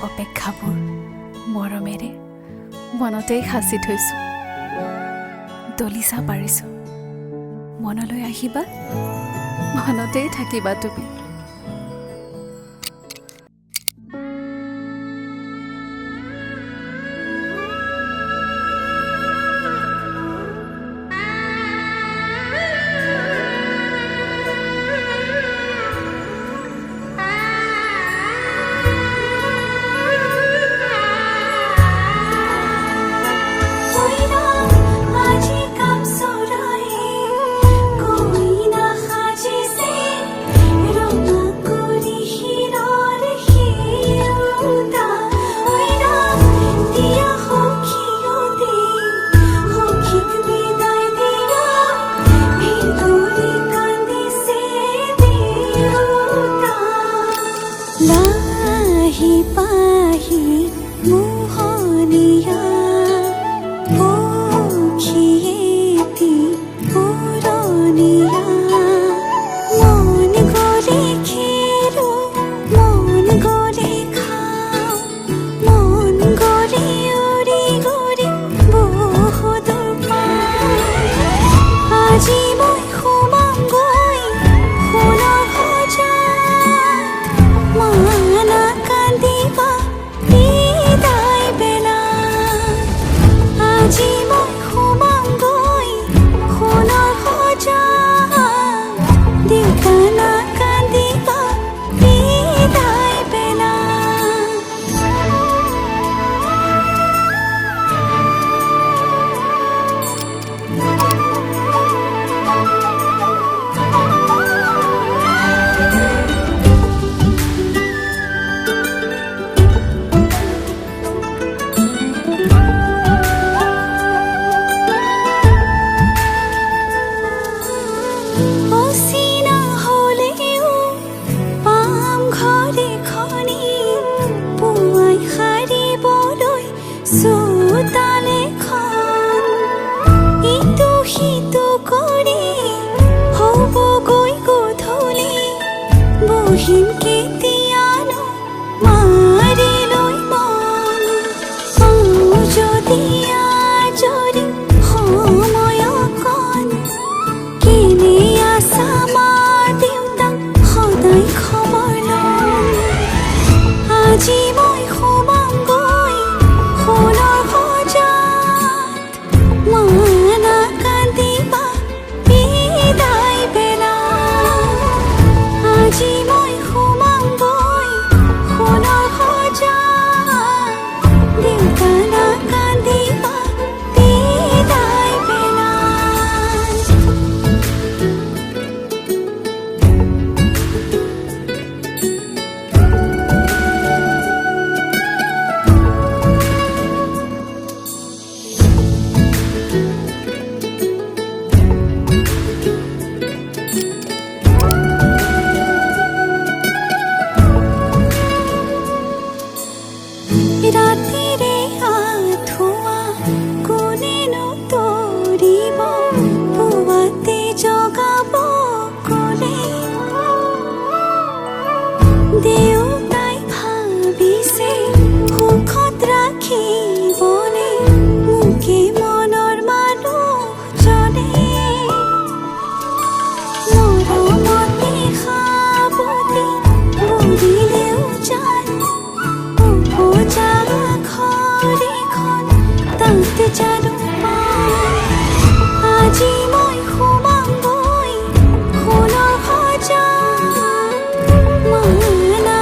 অপেক্ষাবোৰ মৰমেৰে মনতেই সাঁচি থৈছোঁ। দলিচা পাৰিছোঁ, মনলৈ আহিবা, মনতেই থাকিবা তুমি। লাহি পাহি মোহনীয়া পক্ষীয়েতি পুৰণীয়া মন গ'লে খেৰো মন গ'লে খাওঁ মন গ'লে উৰি গ'লে বহুত পাওঁ আজি মই সোমামগৈ সোণৰ সজাত মানা কান্দিবা বিদায় বেলা আজি মই সোমামগৈ সোণৰ সজাত দেউতা নাকান্দিবা বিদায় বেলা অচিনা হ'লেও পাম ঘৰে খনি পুৱাই সাৰিবলৈ চোতালখন ইটো সিটো কৰি হ'বগৈ গধূলি বহিম কেতিয়ানো মাৰি লৈ মন পাওঁ যদি আজৰি সময় অকণ কেনে আছা মা দেউতা সদায় খবৰ লওঁ আজি মই সোমামগৈ সোণৰ সজাত মানা কান্দিবা বিদায় বেলা আজি মই সোমামগৈ সোণৰ সজাত দেউতা নাকান্দিবা বিদায় বেলা ৰাতিৰে আঁঠুৱা কোনেনো তৰিব পুৱাতে জগাব কোনে দেউতাই ভাবিছে সুখত ৰাখিবনে মোকে মনৰ মানুহজনে মৰমতে সাৱটি বুলিলেও জান উপজা ঘৰখন তাত জানো পাওঁ আজি মই সোমামগৈ সোণৰ সজাত মানা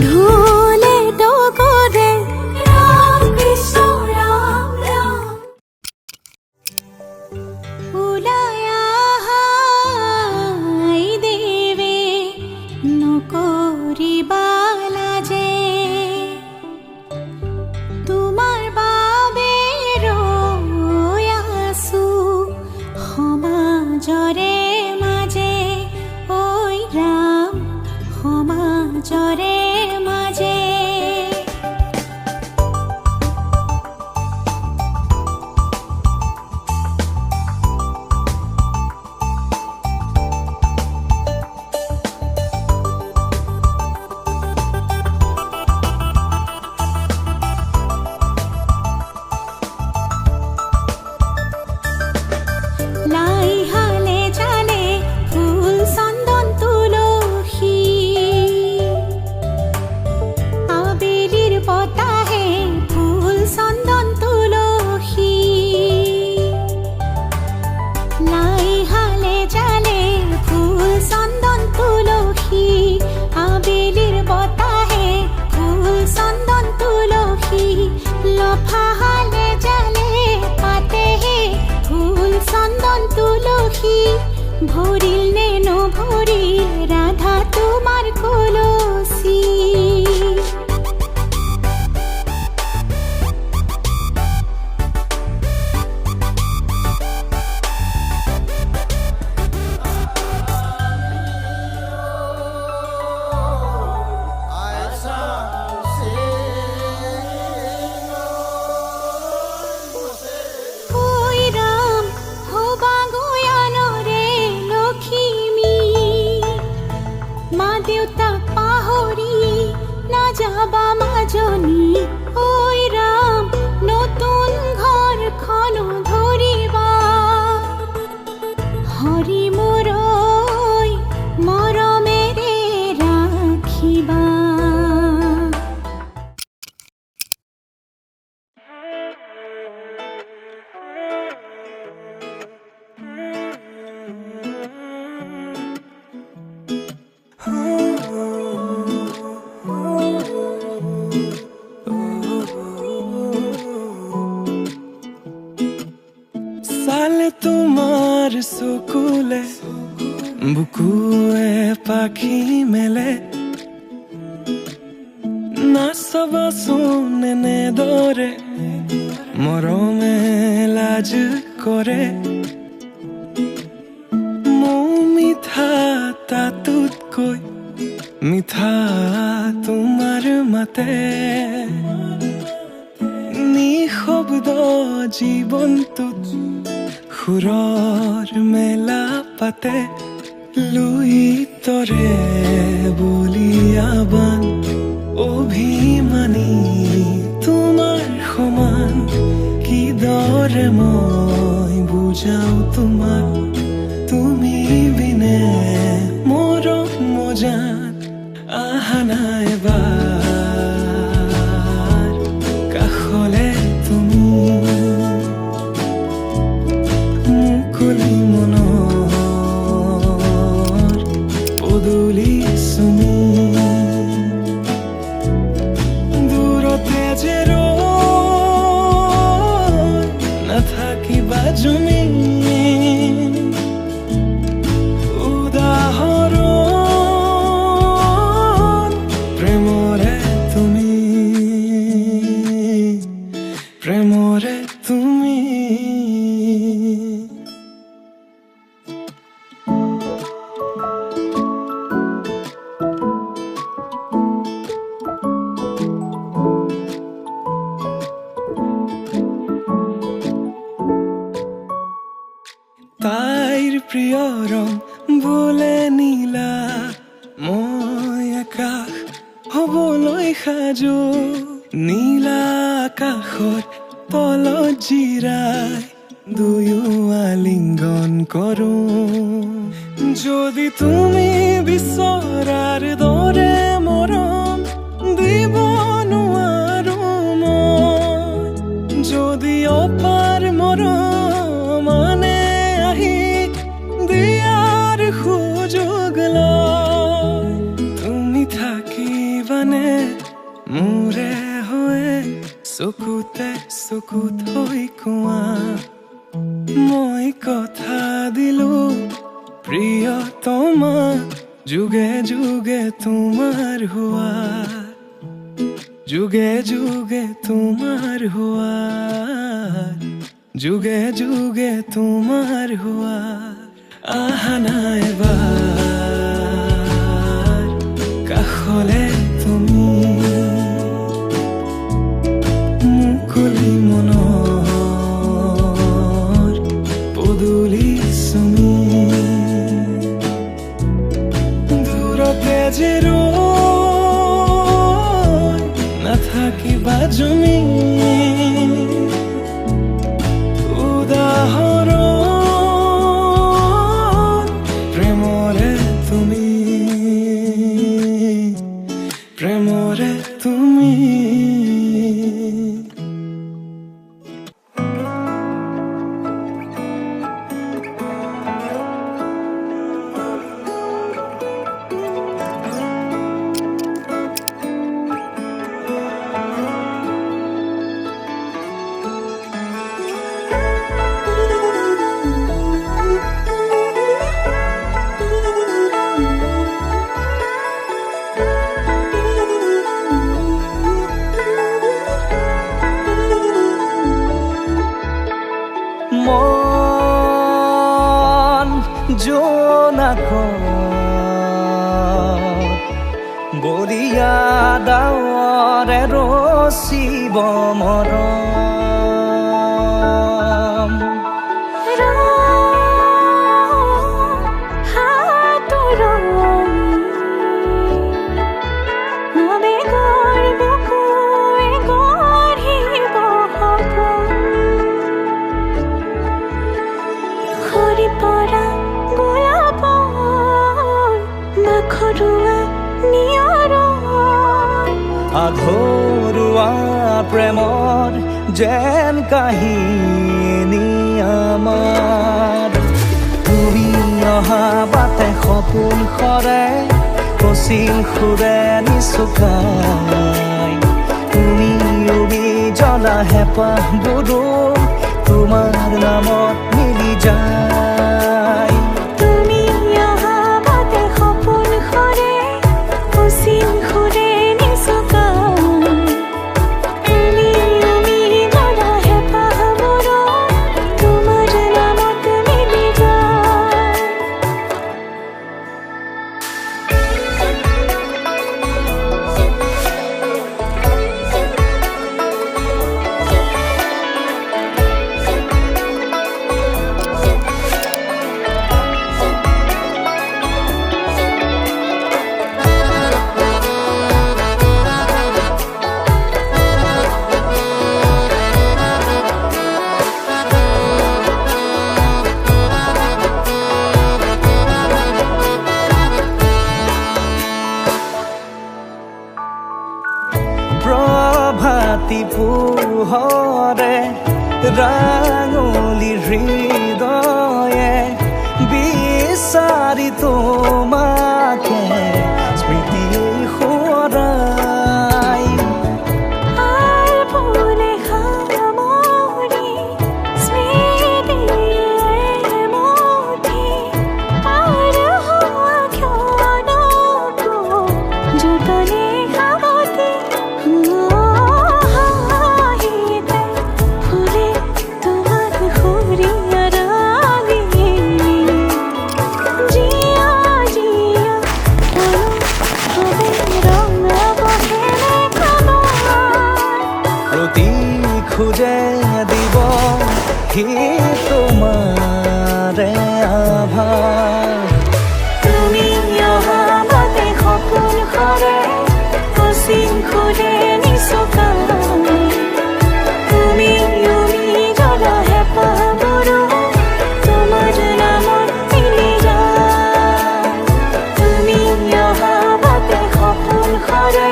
ঢোলে ডগৰে ৰাম কৃষ্ণ ৰাম ৰাম উলায়া হাই দেবে নকৰিবালা যে তোমাৰ বাবে ৰয়াসু সমাজৰে মাজে ঐ ৰাম সমাজৰে মাজে লাই হালে জালে ফুল চন্দন তুলসী আবেলির বতাহে ফুল চন্দন তুলসী লাই হালে জালে ফুল চন্দন তুলসী আবেলির বতাহে ফুল চন্দন তুলসী লফা হালে জালে পাতেহে ফুল চন্দন তুলসী ভরিল নে নভরিল রাধা তোমার কলসী ওই রাম হবা গয়ানরে লখিমী মা দেউতাক পাহৰি না যাবা মাজনী ওই ৰাম নতুন ঘৰখন ধৰিবা হৰি মোৰ ঐ মৰমেৰে ৰাখিবা সালে তোমাৰ চকুলে বুকুৱে পাখি মেলে নাচাবাচোন এনেদৰে মৰমে লাজ কৰে মোৰ মিঠা তাতোতকৈ মিঠা তোমাৰ মাতে নিশব্দ জীৱনটোত সুৰৰ মেলা পাতে লুইতৰে বলিয়াবান অভিমানী তোমাৰ সমান কিদৰে মই বুজাও তোমাক তুমি বিনে মৰম মজাত আহা নাই এবাৰ কাষলে তুমি মুকলি মনৰ পদূলি চুমি দূৰতে যে ৰৈ নাথাকিবা জুমি উদাহৰণ প্ৰেমৰে তুমি প্ৰেমৰে তুমি তাইৰ প্ৰিয় ৰং বোলে নীলা মই আকাশ হবলৈ সাজু নীলা আকাশৰ তলত জিৰাই দুয়ো আলিংগন কৰো যদি তুমি বিচৰাৰ দৰে মৰম দিব নোৱাৰো মই যদি অপাৰ মৰম মানে আহি দিয়াৰ সুযোগ লয় তুমি থাকিব আহিবানে মোৰে হৈ চকুতে চকুত হৈ কোৱা মই কথা দিলো প্ৰিয়তমা যুগে যুগে তোমাৰ হোৱা যুগে যুগে তোমাৰ হোৱা যুগে যুগে তোমাৰ হোৱা আহা না এবাৰ কাষলে তুমি মুকলি মনৰ পদূলি চুমি দূৰতে যে ৰৈ নাথাকিবা জমি উদাহৰণ প্ৰেমৰে তুমি প্ৰেমৰে তুমি মন জোনাক বৰিয়া ডাৱৰে ৰচিব মৰম আধৰুৱা প্ৰেমৰ যেন কাহিনী আমাৰ তুমি অহা বাটে সপোন সৰে কচিন সুৰে নিচুকাই তুমি উৰি জ্বলা হেঁপাহবোৰো তোমাৰ নামত মিলি যায় তুমি অহা বাটে সপোন সৰে কচিন সুৰে প্ৰভাতী পোহৰে ৰাঙলী হৃদয়ে বিচাৰি তোমাকে স্মৃতিয়ে সোঁৱৰাই খুঁজে দিব সি তোমাৰে আভাৰ তুমি অহা বাটে সপোন সৰে কচিন সুৰে নিচুকাই তুমি উৰি জ্বলা হেঁপাহবোৰো তোমাৰ নামত মিলি যায় তুমি অহা বাটে সপোন সৰে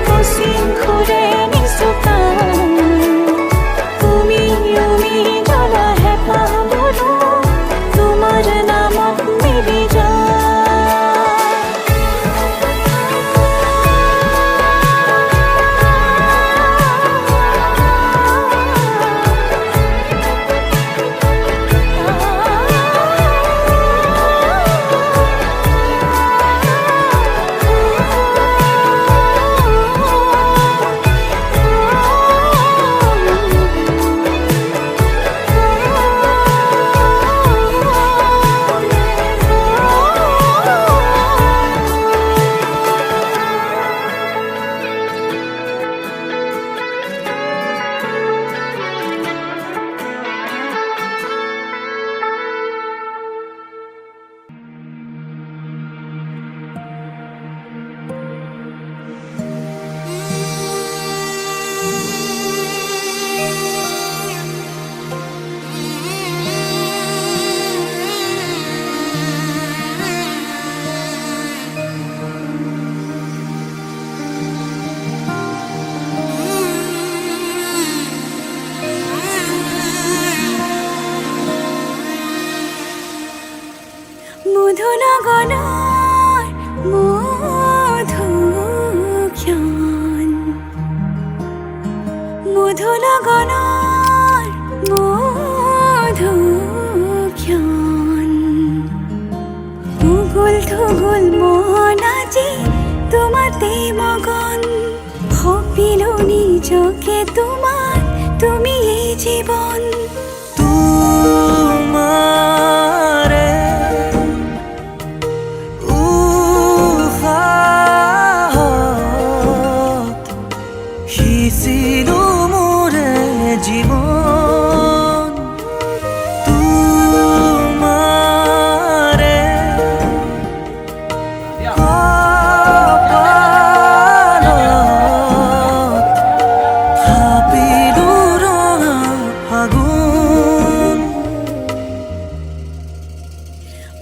কচিন সুৰে নিচুকাই মধু লগনৰ মধুক্ষণ উগুল থুগুল মন আজি তোমাতে মগন ভাবিলো নিজকে তোমাৰ তুমি এই জীৱন তোমাৰে উশাহত সিঁচিলো মোৰে জীৱন তোমাৰে কপালত থাপিলো ৰঙা ফাগুন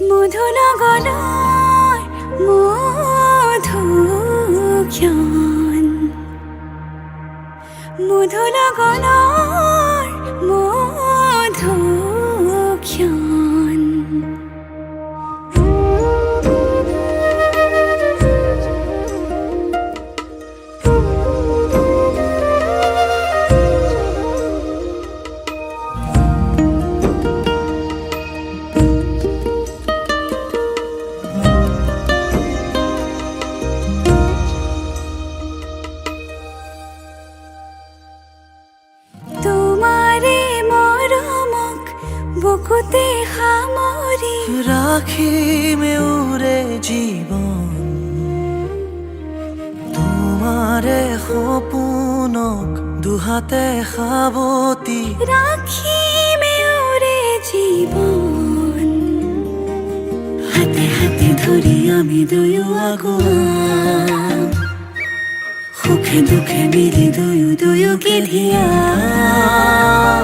মধু লগনৰ মধুক্ষণ মধু লগনৰ মধুক্ষণ তোমাৰে মৰমক বুকুতে সামৰি ৰাখিমে উৰে জীৱন তোমাৰে সপোনক দুহাতে সাৱতি ৰাখিমে উৰে জীৱন হাতে হাতে ধৰি আমি দুয়ো আগুৱাম সুখে দুখে মিলি দুয়োকে ধিয়াম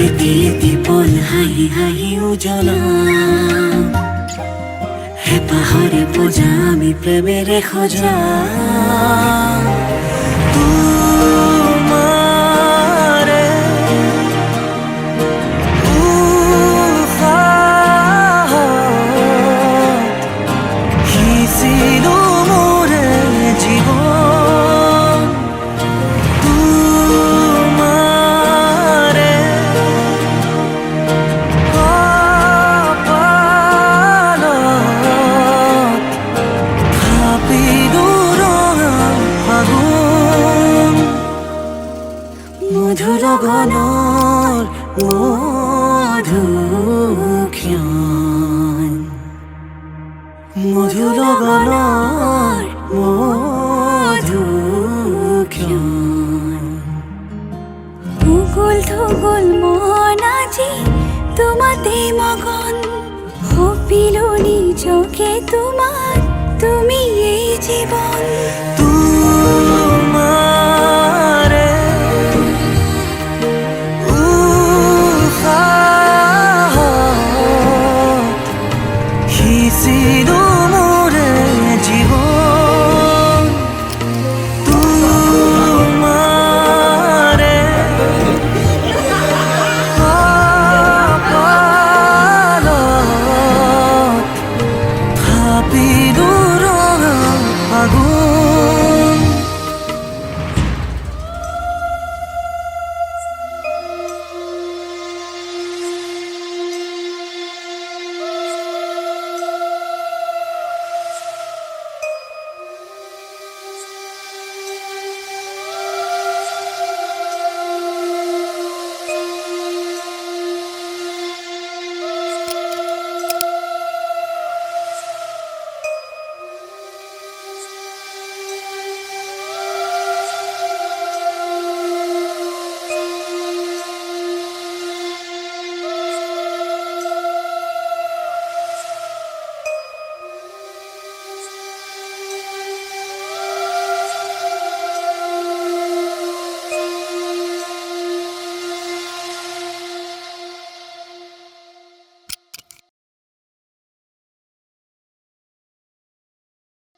এটি এটি পল হাঁহি হাঁহি উজ্বলাম হেঁপাহৰে পূজা আমি প্ৰেমেৰে সজাম তোমাৰে উশাহত সিঁচিলো মোৰে জীৱন তোমাৰে কপালত থাপিলো ৰঙা ফাগুন মধু লগনৰ মধুক্ষণ মধু লগনৰ মধুক্ষণ উগুল থুগুল মন আজি তোমাতে মগন ভাবিলো নিজকে তোমাৰ তুমি এই জীৱন